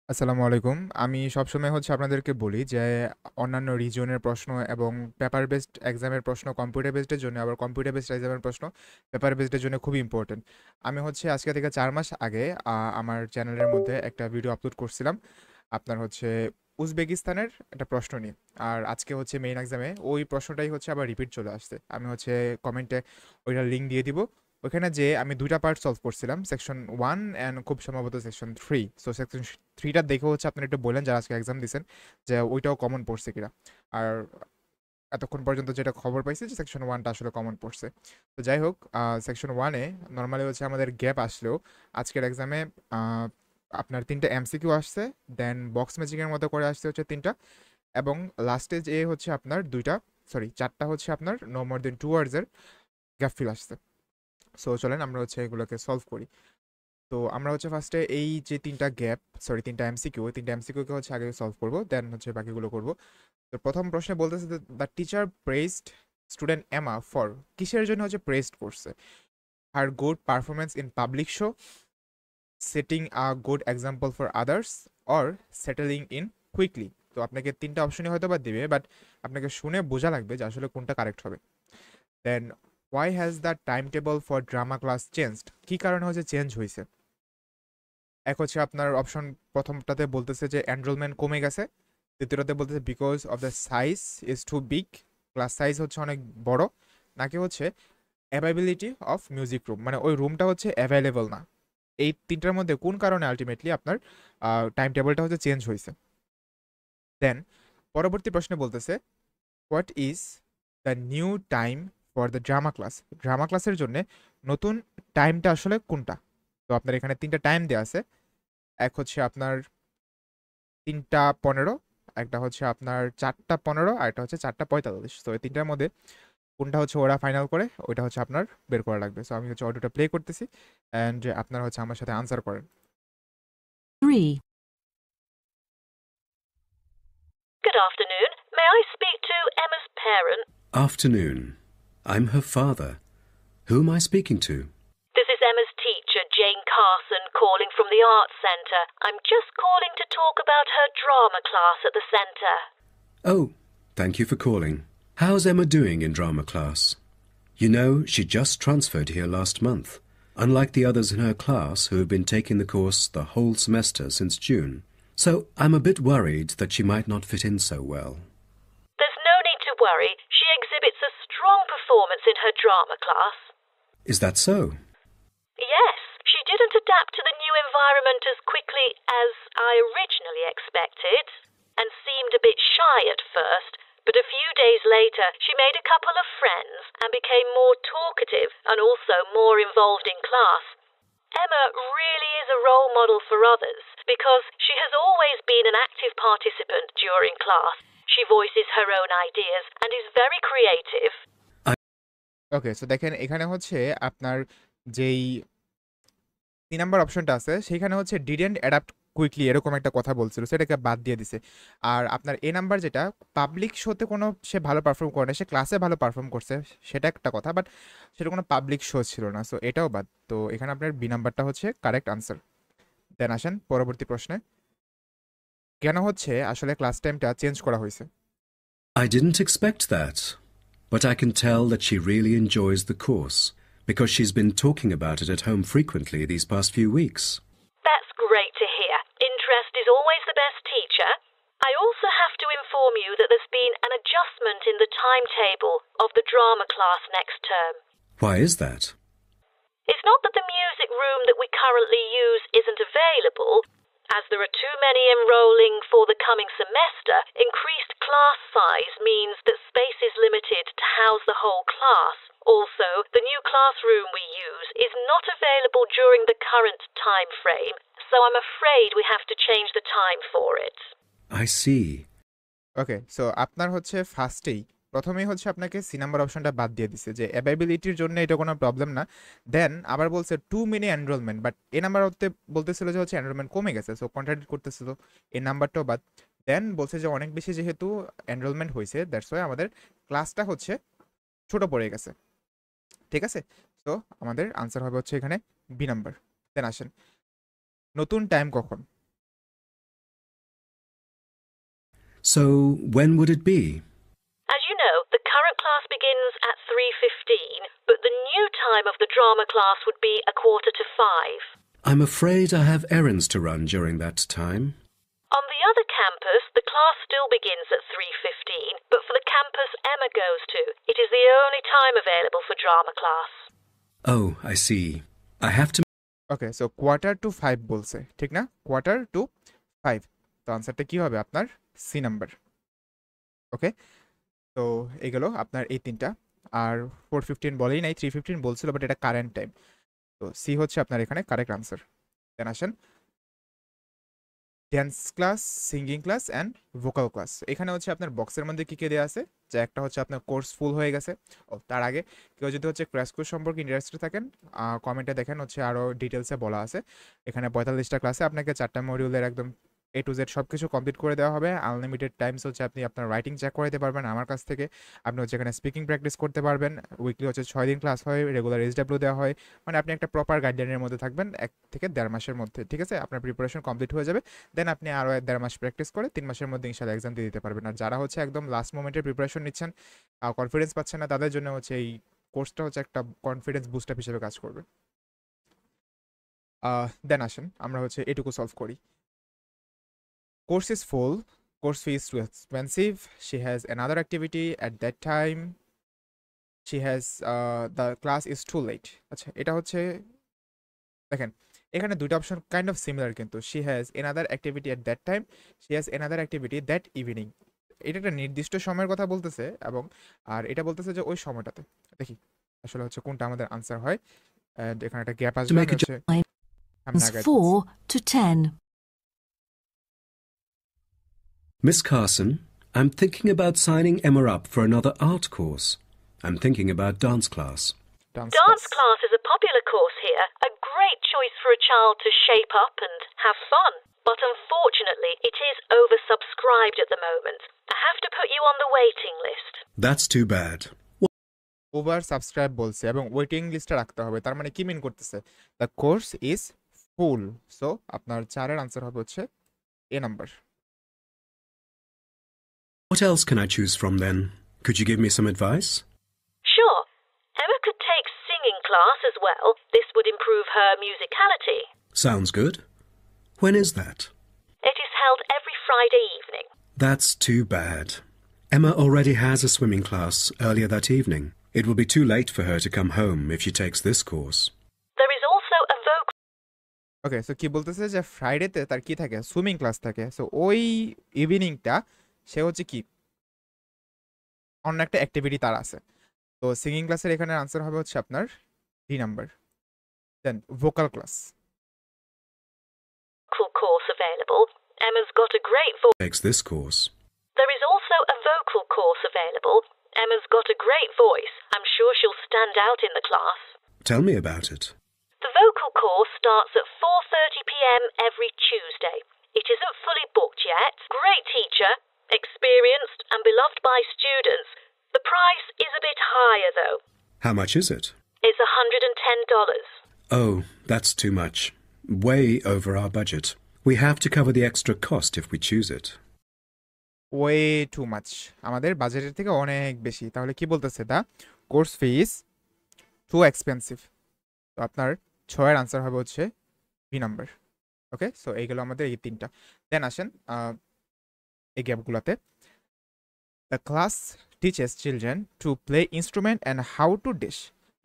আসসালামু আলাইকুম। আমি সবসময় আপনাদেরকে বলি যে অন্যান্য রিজিয়নের প্রশ্ন এবং পেপার বেসড এক্সামের প্রশ্ন কম্পিউটার বেসড এর জন্য আবার কম্পিউটার বেসড এক্সামের প্রশ্ন পেপার বেসড এর জন্য খুবই ইম্পোর্টেন্ট। আমি আজকে থেকে ৪ মাস আগে আমার চ্যানেলের মধ্যে একটা ভিডিও আপলোড করছিলাম। আপনার উজবেকিস্তানের একটা প্রশ্ন নিয়ে। আর আজকে মেইন এক্সামে ওই প্রশ্নটাই আবার রিপিট চলে আসছে। আমি কমেন্টে ওইটার লিঙ্ক দিয়ে দিব। ওইখানে যে আমি ২ টা পার্ট সলভ করছিলাম, সেকশন 1 অ্যান্ড খুব সম্ভবত সেকশন 3। সো সেকশন 3 টা দেখে আপনারা একটু বললেন যারা আজকে এক্সাম দিছেন যে ওইটাও কমন পড়ছে কিনা। আর এতক্ষণ পর্যন্ত যেটা খবর পাইছি যে সেকশন 1 টা আসলে কমন পড়ছে। তো যাই হোক, সেকশন 1 এ নরমালি আমাদের গ্যাপ আসলেও আজকের এক্সামে আপনার ৩ টা এমসিকিউ আসছে, দেন বক্স ম্যাচিং এর মতো করে আসছে ৩ টা, এবং লাস্টে যে আপনার ২ টা, সরি ৪ টা আপনার নো মোর দেন 2 ওয়ার্ডস এর গ্যাপ ফিল আসছে। সো চলেন আমরা এগুলোকে সলভ করি। তো আমরা ফার্স্টে এই যে ৩ টা গ্যাপ, সরি ৩ টা এমসিকিউ, ৩ টা এমসিকিউ কে আগে সলভ করব, দেন বাকিগুলো করব। তো প্রথম প্রশ্নে বলতেছে যে the teacher praised student Emma for, কিসের জন্য প্রেজড করছে? Her good performance in public show, setting a good example for others, or settling in quickly. তো আপনাকে ৩টা অপশনই হয়তো বা দিবে, বাট আপনাকে শুনে বোঝা লাগবে যে আসলে কোনটা কারেক্ট হবে। Then why has the time table for drama class changed, কি কারণে চেঞ্জ হয়েছে? এক আপনার অপশন, প্রথমটাতে বলতেছে যে এনরোলমেন্ট কমে গেছে, দ্বিতীয়টাতে বলতেছে because of the size is too big, class size অনেক বড়, নাকি অ্যাভেলেবিলিটি অফ মিউজিক রুম, মানে ওই রুমটা অ্যাভেলেবল না। এই তিনটার মধ্যে কোন কারণে আলটিমেটলি আপনার টাইম টেবিলটা চেঞ্জ হয়েছে? দেন পরবর্তী প্রশ্নে বলতেছে what is the new time for the drama class, drama ক্লাসের জন্য নতুন টাইমটা আসলে কোনটা? তো আপনার এখানে ৩টা টাইম দেওয়া আছে। এক আপনার ৩টা ১৫, একটা আপনার ৪টা ১৫, আর একটা ৪টা ৪৫। তো এই তিনটার মধ্যে কোনটা ওরা ফাইনাল করে ওইটা আপনার বের করা লাগবে। সো আমি অডিওটা প্লে করতেছি, অ্যান্ড আপনারা আমার সাথে আনসার করেন। 3. Good afternoon. May I speak to Emma's parent? Afternoon. I'm her father. Who am I speaking to? This is Emma's teacher, Jane Carson, calling from the Arts Centre. I'm just calling to talk about her drama class at the centre. Oh, thank you for calling. How's Emma doing in drama class? You know, she just transferred here last month, unlike the others in her class who have been taking the course the whole semester since June. So I'm a bit worried that she might not fit in so well. There's no need to worry. She exhibits a strong performance in her drama class. Is that so? Yes, she didn't adapt to the new environment as quickly as I originally expected, and seemed a bit shy at first, but a few days later she made a couple of friends and became more talkative and also more involved in class. Emma really is a role model for others because she has always been an active participant during class. She voices her own ideas and is very creative. Okay, so দেখেন এখানে আপনার যেই ৩ number অপশনটা আছে সেখানে didn't adapt quickly এরকম একটা কথা বলছিল, সেটাকে বাদ দিয়ে দিছে। আর আপনার এ নাম্বার যেটা, পাবলিক শোতে কোনো সে ভালো পারফর্ম করে না, সে ক্লাসে ভালো পারফর্ম করছে, সেটা একটা কথা, বাট সেটা কোনো পাবলিক শো ছিল না। সো এটাও বাদ। তো এখানে আপনার বি নাম্বারটা কারেক্ট আনসার। দেন আসেন পরবর্তী প্রশ্নে, কেন আসলে ক্লাস টাইমটা চেঞ্জ করা হয়েছে? I didn't expect that, but I can tell that she really enjoys the course because she's been talking about it at home frequently these past few weeks. That's great to hear. Interest is always the best teacher. I also have to inform you that there's been an adjustment in the timetable of the drama class next term. Why is that? It's not that the music room that we currently use isn't available. As there are too many enrolling for the coming semester, increased class size means that space is limited to house the whole class. Also, the new classroom we use is not available during the current time frame, so I'm afraid we have to change the time for it. I see. Okay, so আপনার ফার্স্টেই প্রথমেই আপনাকে C number অপশনটা বাদ দিয়ে দিছে যে অ্যাভেলেবিলিটির জন্য এটা কোনো প্রবলেম না। দেন আবার বলছে too many enrolment, but a number বলতেছিল যে এনরোলমেন্ট কমে গেছে, সো কন্ট্রাডিক্ট করতেছিল, এই নাম্বারটাও বাদ। দেন বলছে যে অনেক বেশি যেহেতু এনরোলমেন্ট হয়েছে, দ্যাটস ওয়াই আমাদের ক্লাসটা ছোট পড়ে গেছে। ঠিক আছে, তো আমাদের আনসার হবে এখানে বি নাম্বার। দেন আসেন নতুন টাইম কখন। So when would it be? As you know, the current class begins at 3:15, but the new time of the drama class would be 5:15. I'm afraid I have errands to run during that time. On the other campus, the class still begins at 3:15, but for the campus Emma goes to, it is the only time available for drama class. Oh, I see. I have to okay, so 4:45 বলছে, ঠিক না? 4:45, তো আনসারটা কি হবে আপনার? C number. ওকে, তো এগুলো আপনার এই তিনটা। আর 4:15 বলেই নাই, 3:15 বলছিল, বাট এটা কারেন্ট টাইম। তো সি হচ্ছে আপনার এখানে কারেক্ট আনসার। দেন আসেন dance class, singing class and vocal class. এখানে হচ্ছে আপনার বক্সের মধ্যে কী কী দেওয়া আছে, যে একটা হচ্ছে আপনার কোর্স ফুল হয়ে গেছে। ও তার আগে কেউ যদি হচ্ছে ক্র্যাশ কোর্স সম্পর্কে ইন্টারেস্টেড থাকেন, কমেন্টে দেখেন হচ্ছে আরও ডিটেলসে বলা আছে। এখানে 45টা ক্লাসে আপনাকে 4টা মডিউলের একদম A to Z সব কিছু কমপ্লিট করে দেওয়া হবে। আনলিমিটেড টাইমস হচ্ছে আপনি আপনার রাইটিং চেক করে দিতে পারবেন আমার কাছ থেকে। আপনি হচ্ছে এখানে স্পিকিং প্র্যাকটিস করতে পারবেন। উইকলি হচ্ছে 6 দিন ক্লাস হয়, রেগুলার SW দেওয়া হয়। মানে আপনি একটা প্রপার গাইডলাইনের মধ্যে থাকবেন 1 থেকে 1.5 মাসের মধ্যে, ঠিক আছে? আপনার প্রিপারেশন কমপ্লিট হয়ে যাবে। দেন আপনি আরও 1.5 মাস প্র্যাকটিস করে 3 মাসের মধ্যে ইনশাআল্লাহ এক্সাম দিয়ে দিতে পারবেন। আর যারা হচ্ছে একদম লাস্ট মোমেন্টের প্রিপারেশন নিচ্ছেন, কনফিডেন্স পাচ্ছেন না, তাদের জন্য হচ্ছে এই কোর্সটা হচ্ছে একটা কনফিডেন্স বুস্টার হিসেবে কাজ করবে। দেন আসেন আমরা হচ্ছে এটুকু সলভ করি। Course is full, course fee is too expensive, she has another activity at that time, she has the class is too late. আচ্ছা, এটা হচ্ছে দেখেন এখানে দুটো অপশন কাইন্ড অফ সিমিলার, কিন্তু she has another activity at that time, she has another activity that evening। এটা একটা নির্দিষ্ট সময়ের কথা বলতেছে, এবং আর এটা বলতেছে যে ওই সময়টাতে। দেখি আসলে হচ্ছে কোনটা আমাদের আনসার হয়। এন্ড এখানে একটা গ্যাপ আসবে, make a হচ্ছে সামনে আগায় 4 to 10. Miss Carson, I'm thinking about signing Emma up for another art course. I'm thinking about dance class. Dance class is a popular course here, a great choice for a child to shape up and have fun. But unfortunately, it is oversubscribed at the moment. I have to put you on the waiting list. That's too bad. Over subscribe বলছে এবং waiting লিস্টে রাখতে হবে। তার মানে কি মিন করতেছে? The course is full. So আপনার 4-এর আনসার হবে হচ্ছে এ number. What else can I choose from then? Could you give me some advice? Sure. Emma could take singing class as well. This would improve her musicality. Sounds good. When is that? It is held every Friday evening. That's too bad. Emma already has a swimming class earlier that evening. It will be too late for her to come home if she takes this course. There is also a vocal. Okay, so কি বলতেছে যে ফ্রাইডেতে তার কি থাকে? Swimming class থাকে। So ওই ইভিনিংটা সে হচ্ছে কি অন্য একটা অ্যাক্টিভিটি তার আছে। তো সিঙ্গিং ক্লাসের এখানে আনসার হবে হচ্ছে আপনার D number. Then vocal class. Course available. Emma's got a great voice. Takes this course. There is also a vocal course available. Emma's got a great voice. I'm sure she'll stand out in the class. Tell me about it. The vocal course starts at 4:30 p.m. every Tuesday. It isn't fully booked yet. Great teacher, experienced and beloved by students. The price is a bit higher though. How much is it? It's $110. Oh, that's too much. Way over our budget. We have to cover the extra cost if we choose it. Way too much, আমাদের বাজেটের থেকে অনেক বেশি। তাহলে কি বলতেছে? The course fees too expensive. তো আপনার 6-এর আনসার হবে হচ্ছে বি নাম্বার। ওকে, সো এইগুলো আমাদের এই 3টা। দেন আসেন এই গ্যাপগুলোতে। The class teaches children to play instrument and how to dish.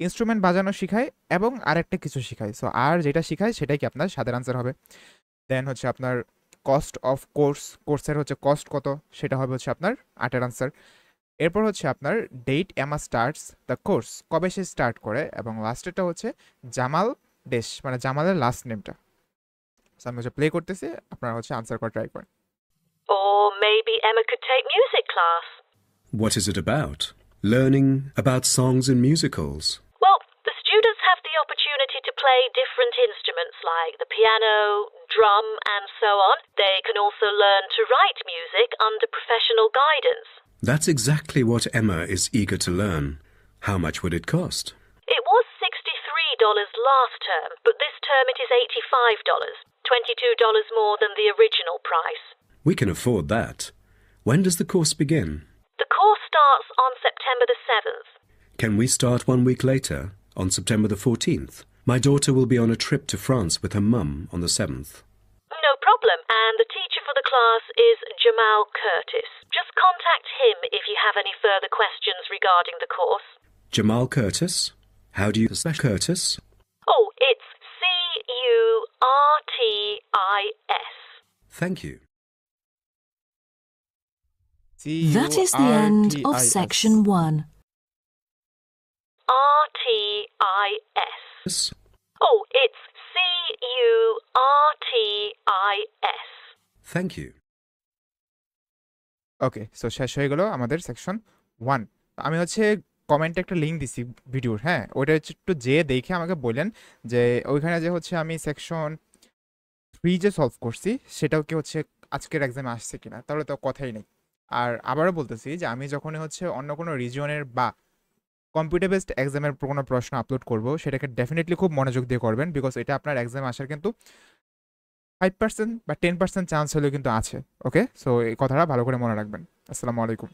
Instrument বাজানো শেখায় এবং আরেকটা কিছু শেখায়। সো আর যেটা শেখায় সেটাই কি আপনার 7-এর আনসার হবে। দেন হচ্ছে আপনার কস্ট অফ কোর্সের হচ্ছে কস্ট কত, সেটা হবে হচ্ছে আপনার 8-এর আনসার। এরপর হচ্ছে আপনার ডেট এমা স্টার্টস দ্য কোর্স, কবে সে স্টার্ট করে, এবং লাস্টেরটা হচ্ছে জামাল দেশ, মানে জামালের লাস্ট নেমটা। আমি হচ্ছে প্লে করতেছি, আপনারা হচ্ছে আনসার করা ট্রাই করেন। Or maybe Emma could take music class. What is it about? Learning about songs and musicals. Well, the students have the opportunity to play different instruments like the piano, drum, and so on. They can also learn to write music under professional guidance. That's exactly what Emma is eager to learn. How much would it cost? It was $63 last term, but this term it is $85, $22 more than the original price. We can afford that. When does the course begin? The course starts on September the 7th. Can we start 1 week later, on September the 14th? My daughter will be on a trip to France with her mum on the 7th. No problem. And the teacher for the class is Jamal Curtis. Just contact him if you have any further questions regarding the course. Jamal Curtis? How do you spell Curtis? Oh, it's Curtis. Thank you. That is the end of CURTIS. section 1. RTIS. Yes. Oh, it's CURTIS. Thank you. Okay, so শেষ হয়ে গেল আমাদের section 1। আমি হচ্ছে কমেন্টে একটা link দিছি ভিডিওর, হ্যাঁ, ওইটা হচ্ছে একটু যেয়ে দেখে আমাকে বললেন যে ওইখানে যে হচ্ছে আমি সেকশন 3 যে সলভ করছি সেটাও কি হচ্ছে আজকের এক্সামে আসছে কিনা, তাহলে তো কথাই নেই। আর আবারও বলতেছি যে আমি যখনই হচ্ছে অন্য কোনো রিজিয়নের বা কম্পিউটার বেসড এক্সামের কোনো প্রশ্ন আপলোড করব, সেটাকে ডেফিনেটলি খুব মনোযোগ দিয়ে করবেন, বিকজ এটা আপনার এক্সামে আসার কিন্তু 5% বা 10% চান্স হলেও কিন্তু আছে। ওকে, সো এই কথাটা ভালো করে মনে রাখবেন। আসসালামু আলাইকুম।